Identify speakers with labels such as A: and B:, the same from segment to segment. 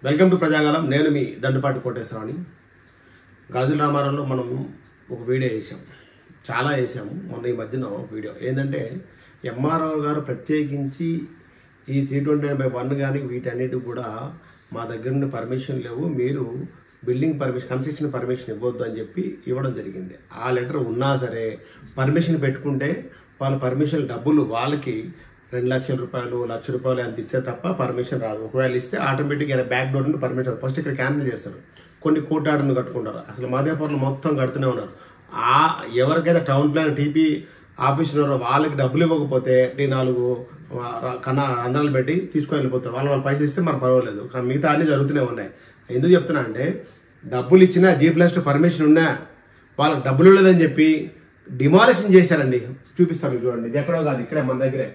A: Welcome to ప్రజాగాలం. నేను మీ దండుపాటి కోటేశ్వరరావుని. గాజుల రామారంలో మనం ఒక వీడియో వేసాం, చాలా వేసాము. మొన్న ఈ మధ్యన వీడియో ఏంటంటే ఎంఆర్ఓ గారు ప్రత్యేకించి ఈ 329/1 కానీ వీటన్నిటి కూడా మా దగ్గర నుండి పర్మిషన్ లేవు, మీరు బిల్డింగ్ పర్మిషన్ కన్స్ట్రక్షన్ పర్మిషన్ ఇవ్వద్దు అని చెప్పి ఇవ్వడం జరిగింది. ఆ లెటర్ ఉన్నా సరే పర్మిషన్ పెట్టుకుంటే వాళ్ళ పర్మిషన్ డబ్బులు వాళ్ళకి 2 లక్షల రూపాయలు, 1 లక్ష రూపాయలు ఎంత ఇస్తే తప్ప పర్మిషన్ రాదు. ఒకవేళ ఇస్తే ఆటోమేటిక్గా బ్యాక్ డోర్ నుండి పర్మిషన్ రాదు. ఫస్ట్ ఇక్కడ క్యాన్సిల్ చేస్తారు, కొన్ని కోటాడును కట్టుకుంటారు. అసలు మాదేపూర్లో మొత్తం కడుతూనే ఉన్నారు. ఎవరికైతే టౌన్ ప్లాన్ టీపీ ఆఫీస్ ఉన్నారో వాళ్ళకి డబ్బులు ఇవ్వకపోతే 4 రంధ్రాలు పెట్టి తీసుకొని వెళ్ళిపోతారు. వాళ్ళు పైసలు ఇస్తే మనకు పర్వాలేదు, కానీ మిగతా అన్నీ జరుగుతూనే ఉన్నాయి. ఎందుకు చెప్తున్నా అంటే డబ్బులు ఇచ్చినా G+2 పర్మిషన్ ఉన్నా వాళ్ళకి డబ్బులు లేదని చెప్పి డిమాలిషన్ చేశారండి. చూపిస్తాను చూడండి, ఇది ఎక్కడో కాదు, ఇక్కడే మన దగ్గరే.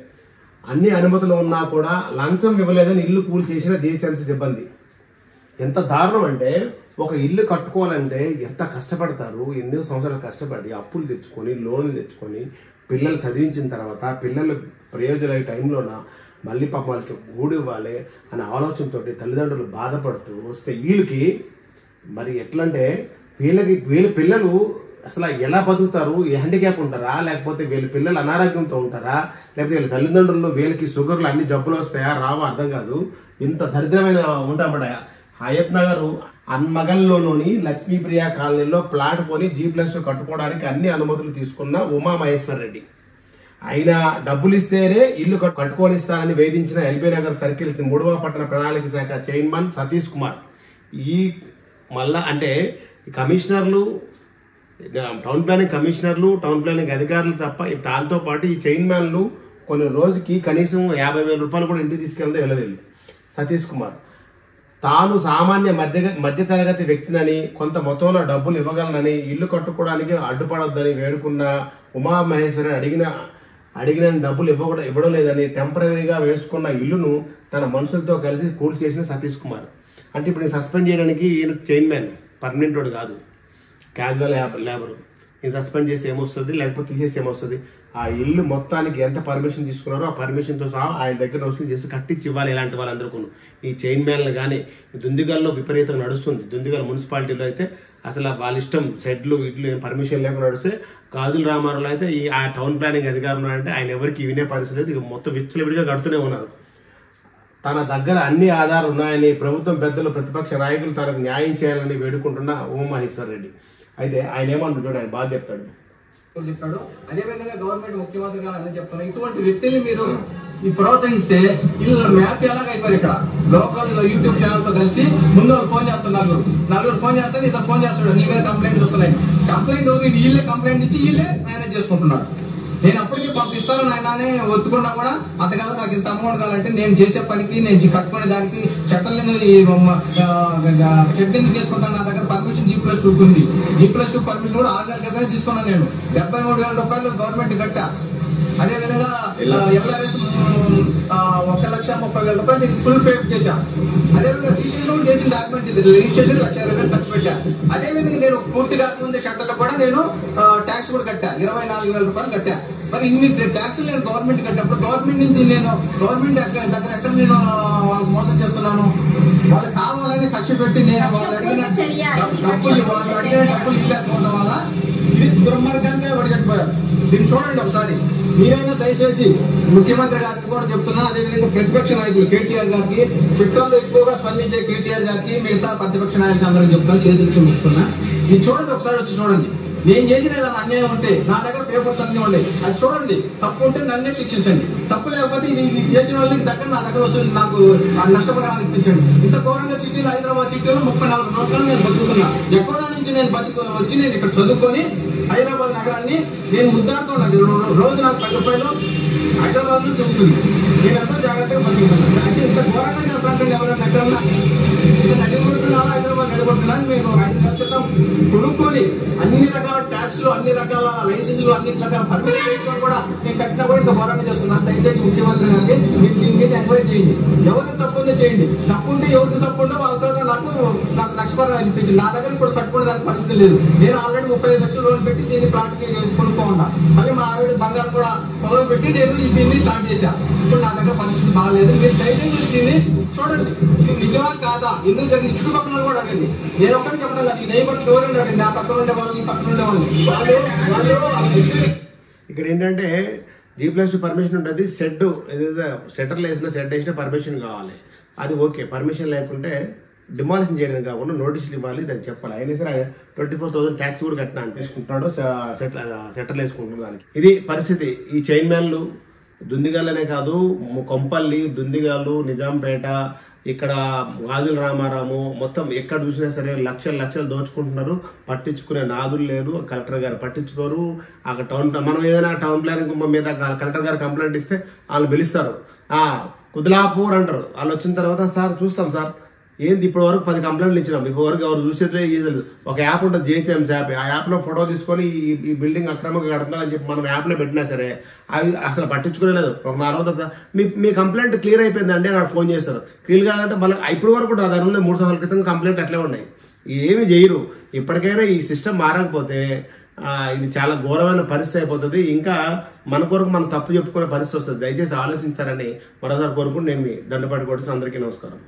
A: అన్ని అనుమతులు ఉన్నా కూడా లంచం ఇవ్వలేదని ఇల్లు కూల్ చేసిన GHMC సిబ్బంది. ఎంత దారుణం అంటే ఒక ఇల్లు కట్టుకోవాలంటే ఎంత కష్టపడతారు, ఎన్నో సంవత్సరాలు కష్టపడి అప్పులు తెచ్చుకొని లోన్లు తెచ్చుకొని పిల్లలు చదివించిన తర్వాత పిల్లలు ప్రయోజనాల టైంలోన మళ్ళీ పాప వాళ్ళకి గూడు ఇవ్వాలి అనే ఆలోచనతో తల్లిదండ్రులు బాధపడుతూ వస్తే వీళ్ళకి మరి ఎట్లంటే వీళ్ళ పిల్లలు అసలు ఎలా బతుకుతారు? హ్యాండిక్యాప్ ఉంటారా, లేకపోతే వీళ్ళ పిల్లలు అనారోగ్యంతో ఉంటారా, లేకపోతే వీళ్ళ తల్లిదండ్రులు వీళ్ళకి షుగర్లు అన్ని జబ్బులు వస్తాయా రావో అర్థం కాదు. ఇంత దరిద్రమైన ఉంటామడా. హయత్ నగర్ అన్మగల్లోని లక్ష్మీప్రియ కాలనీలో ప్లాట్ కొని G+2 కట్టుకోవడానికి అన్ని అనుమతులు తీసుకున్న ఉమామహేశ్వర్ రెడ్డి. ఆయన డబ్బులు ఇస్తేనే ఇల్లు కట్టుకొనిస్తానని వేధించిన ఎల్బీ నగర్ సర్కిల్ 3వ పట్టణ ప్రణాళిక శాఖ చైర్మన్ సతీష్ కుమార్. ఈ మళ్ళా అంటే కమిషనర్లు, టౌన్ ప్లానింగ్ కమిషనర్లు, టౌన్ ప్లానింగ్ అధికారులు తప్ప దాంతో పాటు ఈ చైర్మన్లు కొన్ని రోజుకి కనీసం 50,000 రూపాయలు కూడా ఇంటికి తీసుకెళ్తే వెళ్ళలేదు. సతీష్ కుమార్ తాను సామాన్య మధ్యతరగతి వ్యక్తినని, కొంత మొత్తంలో డబ్బులు ఇవ్వగలనని, ఇల్లు కట్టుకోవడానికి అడ్డుపడొద్దని వేడుకున్న ఉమామహేశ్వరి అడిగిన డబ్బులు ఇవ్వడం లేదని టెంపరీగా వేసుకున్న ఇల్లును తన మనుషులతో కలిసి కూల్ చేసిన సతీష్ కుమార్. అంటే ఇప్పుడు సస్పెండ్ చేయడానికి ఈయన చైర్మన్, పర్మనెంట్ వాడు కాదు, క్యాజువల్ లేబర్. ఈయన సస్పెండ్ చేస్తే ఏమొస్తుంది, లేకపోతే తీసేస్తే ఏమొస్తుంది? ఆ ఇల్లు మొత్తానికి ఎంత పర్మిషన్ తీసుకున్నారో ఆ పర్మిషన్తో సహా ఆయన దగ్గర వసూలు చేసి కట్టించి ఇవ్వాలి. ఇలాంటి వాళ్ళందరికీ ఈ చైర్మన్లు కానీ దుందిగల్లో విపరీతంగా నడుస్తుంది. దుందిగల్ మున్సిపాలిటీలో అయితే అసలు వాళ్ళ ఇష్టం షెడ్లు ఇట్లు పర్మిషన్ లేకుండా నడిస్తే, గాజుల రామారంలో అయితే ఆ టౌన్ ప్లానింగ్ అధికారులు అంటే ఆయన ఎవరికి వినే పరిస్థితి లేదు. ఇక మొత్తం విచ్చలవిడిగా కడుతూనే ఉన్నారు. తన దగ్గర అన్ని ఆధారాలు ఉన్నాయని ప్రభుత్వం పెద్దలు, ప్రతిపక్ష నాయకులు తనకు న్యాయం చేయాలని వేడుకుంటున్న ఉమామహేశ్వర్ రెడ్డి. అయితే ఆయన ఏమంటారు చూడండి, ఆయన బాధ చెప్తాడు.
B: అదేవిధంగా గవర్నమెంట్ ముఖ్యమంత్రి గారు అందరూ చెప్తున్నారు, ఇటువంటి వ్యక్తుల్ని మీరు ప్రోత్సహిస్తే ఇల్లు మ్యాప్ ఎలాగ అయిపోయారు. ఇక్కడ లోకల్ యూట్యూబ్ ఛానల్ తో కలిసి ముందు ఫోన్ చేస్తారు, నలుగురు ఫోన్ చేస్తారు, ఇతను ఫోన్ చేస్తాడు, నీ మీద కంప్లైంట్ వస్తున్నాయి. కంప్లైంట్ వీళ్ళే కంప్లైంట్ ఇచ్చి వీళ్ళే మేనేజ్ చేసుకుంటున్నారు. నేను అప్పటికీ పంపిస్తాను నాయన ఒత్తుకున్నా కూడా అంత కాదు, నాకు ఇంత అమౌంట్ కావాలంటే నేను చేసే పనికి, నేను కట్టుకునే దానికి షట్టల్ షెడ్ ఎందుకు చేసుకుంటాను, నా దగ్గర పర్మిషన్ G+2 ఉంది. G+2 పర్మిషన్ కూడా 6 నెలల క్రితమే తీసుకున్నాను నేను. 73,000 రూపాయలు గవర్నమెంట్ కట్టా. అదేవిధంగా LRS 1,30,000 రూపాయలు ఫుల్ పే చేశా. అదేవిధంగా రిజిస్ట్రేషన్ చేసిన డాక్యుమెంట్ ఇది, రిజిస్ట్రేషన్ 1,60,000 ఖర్చు పెట్టా. అదేవిధంగా నేను పూర్తి కాకముందే షట్టర్లో కూడా నేను ట్యాక్స్ కూడా కట్టా, 24,000 రూపాయలు కట్టా. మరి ఇన్ని ట్యాక్స్ నేను గవర్నమెంట్ కట్టినప్పుడు గవర్నమెంట్ నుంచి నేను గవర్నమెంట్ దగ్గర ఎక్కడ నేను వాళ్ళకి మోసం చేస్తున్నాను? వాళ్ళకి కావాలని ఖర్చు పెట్టి నేను వాళ్ళు అడిగిన డబ్బులు ఇవ్వకపోవడం వల్ల ఇది దుర్మార్గానికి ఒడిగట్టిపోయారు. దీన్ని చూడండి ఒకసారి. మీరైనా దయచేసి ముఖ్యమంత్రి గారికి కూడా చెప్తున్నా, అదేవిధంగా ప్రతిపక్ష నాయకులు కేటీఆర్ గారికి, ట్విట్టర్లో ఎక్కువగా స్పందించే కేటీఆర్ గారికి, మిగతా ప్రతిపక్ష నాయకులు అందరికీ చెప్తున్నా, చేతులు చూపిస్తున్నా. ఇది చూడండి, ఒకసారి వచ్చి చూడండి. నేను చేసిన ఏదైనా అన్యాయం ఉంటే నా దగ్గర పేపర్స్ అన్ని ఉన్నాయి, అది చూడండి. తప్పు ఉంటే నన్నే శిక్షించండి, తప్పు లేకపోతే ఇది చేసిన వాళ్ళకి దగ్గర నా దగ్గర వస్తుంది, నాకు నష్టపరిహారం ఇప్పించండి. ఇంత ఘోరంగా సిటీలో, హైదరాబాద్ సిటీలో 34 సంవత్సరాలు నేను బతుకుతున్నా. ఎక్కడో నుంచి నేను వచ్చి నేను ఇక్కడ చదువుకొని హైదరాబాద్ నగరాన్ని నేను ముద్దాడుతున్నాను. రోజు నాకు 10 రూపాయలు హైదరాబాద్ లో దొరుకుతుంది. నేను ఎంతో జాగ్రత్తగా బతుకుతున్నాను. అంటే ఇంత ఘోరంగా చేస్తానంటే ఎవరైనా ఎక్కడన్నా నడిగొడుతున్నారా, హైదరాబాద్ నడిగొడుతున్నాను. నేను 5 నెలల క్రితం కొనుక్కొని అన్ని రకాల ట్యాక్స్లు, అన్ని రకాల లైసెన్సులు, అన్ని రకాల పర్మిషన్ తీసుకొని కూడా నేను కట్టినా కూడా ఇంత ఘోరంగా చేస్తున్నారు. దయచేసి ముఖ్యమంత్రి గారికి మీరు దీనికి ఎంక్వైరీ చేయండి. ఎవరికి తప్పు ఉందో చేయండి. తప్పు ఉంటే ఎవరికి తప్పు ఉందో వాళ్ళతో నాకు నష్టపరం అనిపించింది. నా దగ్గర ఇప్పుడు కట్టుకునే దానికి పరిస్థితి లేదు. నేను ఆల్రెడీ 35 లక్షలు లోన్ పెట్టి దీన్ని ప్లాట్కి కొనుక్కోకుండా మళ్ళీ మా ఆవిడ బంగారం కూడా పొదవ పెట్టి నేను దీన్ని స్టార్ట్ చేశా. ఇప్పుడు నా దగ్గర పరిస్థితి బాగాలేదు. మీరు దయచేసి దీన్ని చూడండి, ఇది నిజమా కాదా, ఎందుకు జరిగింది చుట్టుపక్కల కూడా అడగండి. నేను ఒక్కరికి చెప్పడం కాదు, ఈ నైబర్స్ ఎవరైనా అడగండి. నా పక్కన ఉండే వాళ్ళు, ఈ పక్కన ఉండే వాళ్ళు
A: ఇక్కడ ఏంటంటే G+2 పర్మిషన్ ఉంటుంది. షెడ్ ఏదైతే షట్టర్లు వేసిన పర్మిషన్ కావాలి. అది ఓకే. పర్మిషన్ లేకుంటే డిమాలిషన్ చేయడం కాకుండా నోటీసులు ఇవ్వాలి, దానికి చెప్పాలి. అయినా సరే 24,000 ట్యాక్స్ కూడా కట్టినా అని తీసుకుంటున్నాడు. షట్టర్లు వేసుకుంటున్నాడు దానికి. ఇది పరిస్థితి. ఈ చైన్ మ్యాన్లు దుందిగాలనే కాదు, కొంపల్లి, దుందిగాలు, నిజాంపేట, ఇక్కడ గాజుల రామారాము, మొత్తం ఎక్కడ చూసినా సరే లక్షలు దోచుకుంటున్నారు. పట్టించుకునే నాదులు లేదు. కలెక్టర్ గారు పట్టించుకోరు. అక్కడ మనం ఏదైనా టౌన్ ప్లానింగ్ మీద కలెక్టర్ గారు కంప్లైంట్ ఇస్తే వాళ్ళు పిలుస్తారు. కుదలాపూర్ అంటారు. వాళ్ళు వచ్చిన తర్వాత సార్ చూస్తాం సార్, ఏంది ఇప్పటి వరకు 10 కంప్లైంట్లు ఇచ్చినాం, ఇప్పటి వరకు ఎవరు చూసేట్లే. ఒక యాప్ ఉంటుంది, GHMS యాప్. ఆ యాప్లో ఫోటో తీసుకొని ఈ బిల్డింగ్ అక్రమంగా కడుతుందని చెప్పి మనం యాప్లో పెట్టినా సరే అవి అసలు పట్టించుకోలేదు. ఒక 4 రోజుల మీ కంప్లైంట్ క్లియర్ అయిపోయిందండి అని ఫోన్ చేస్తారు. క్లియర్ కాదంటే మళ్ళీ ఇప్పటి వరకు కూడా దాని ముందు 3 సంవత్సరాల క్రితం కంప్లైంట్ అట్లే ఉన్నాయి. ఏమి చేయరు. ఇప్పటికైనా ఈ సిస్టమ్ మారకపోతే ఇది చాలా ఘోరమైన పరిస్థితి అయిపోతుంది. ఇంకా మన కొరకు మనం తప్పు చెప్పుకునే పరిస్థితి వస్తుంది. దయచేసి ఆలోచించారని మరోసారి కోరుకుంటూ నేను మీ దండపాటి కొట్టేసి అందరికీ నమస్కారం.